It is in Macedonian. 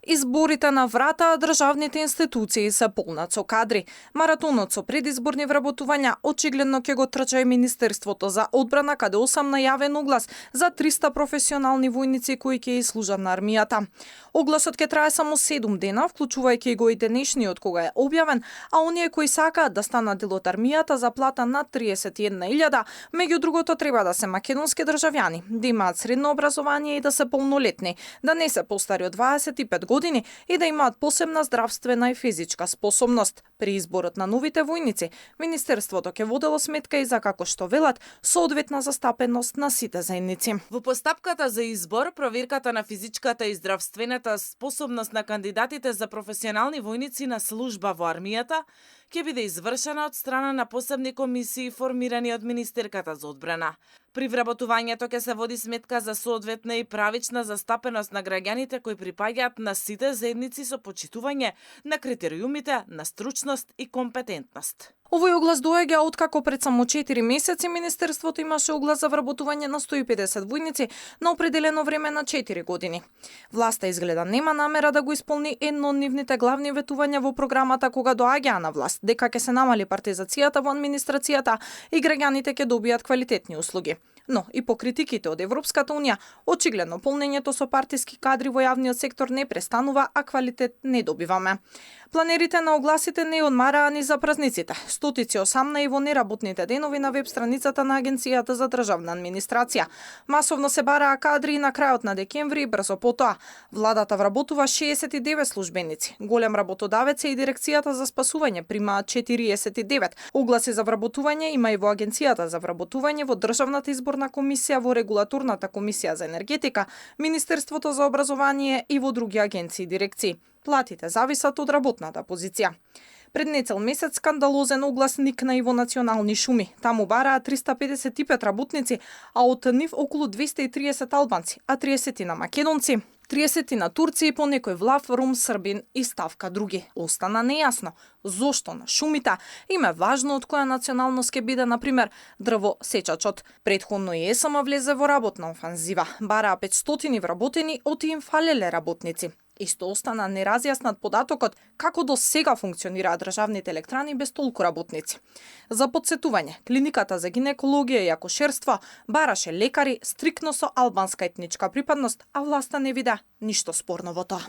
Изборите на врата, државните институции се полнат со кадри. Маратонот со предизборни вработувања очигледно ќе го трча и Министерството за одбрана, каде 8 најавен оглас за 300 професионални војници кои ќе служат на армијата. Огласот ќе трае само 7 дена, вклучувајќи го и денешниот кога е објавен, а оние кои сакаат да станат дел од армијата за плата над 31.000, меѓу другото треба да се македонски државјани, да имаат средно образование и да се полнолетни, да не се постари од 25 години и да имаат посебна здравствена и физичка способност. При изборот на новите војници, Министерството ќе водело сметка и за, како што велат, соодветна застапеност на сите заедници. Во постапката за избор, проверката на физичката и здравствената способност на кандидатите за професионални војници на служба во армијата ќе биде извршена од страна на посебни комисии формирани од Министерката за одбрана. При вработувањето ќе се води сметка за соодветна и правична застапеност на граѓаните кои припаѓаат на сите заедници со почитување на критериумите на стручност и компетентност. Овој оглас доаѓа откако пред само 4 месеци Министерството имаше оглас за вработување на 150 војници на определено време на 4 години. Власта изгледа нема намера да го исполни едно од нивните главни ветувања во програмата кога доаѓаа на власт, дека ќе се намали партизацијата во администрацијата и граѓаните ќе добијат квалитетни услуги. Но и по критиките од Европската унија, очигледно полнењето со партиски кадри во јавниот сектор не престанува, а квалитет не добиваме. Планерите на огласите не одмараа ни за празниците. Стотици осамна и во неработните денови на веб страницата на Агенцијата за државна администрација. Масовно се бараа кадри и на крајот на декември и брзо потоа. Владата вработува 69 службеници. Голем работодавец е и Дирекцијата за спасување, примаат 49. Огласи за вработување има и во Агенцијата за вработување, во Државната изборна комисија, во Регулаторната комисија за енергетика, Министерството за образование и во други агенции и дирекции. Платите зависат од работната позиција. Пред нецел месец скандалозен оглас никна и во национални шуми. Таму бараа 355 работници, а од нив околу 230 албанци, а 30 на македонци, 30 на турци и по некој влав рум, србин и ставка други. Остана нејасно зошто на шумите им е важно од која националност ќе биде, например, дрвосечачот. Претходно и ЕСМ влезе во работна офанзива. Бараа 500 вработени, оти им фалеле работници. Исто остана неразјаснат податокот како до сега функционираат државните електрани без толку работници. За подсетување, клиниката за гинекологија и акушерство бараше лекари стриктно со албанска етничка припадност, а власта не вида ништо спорно во тоа.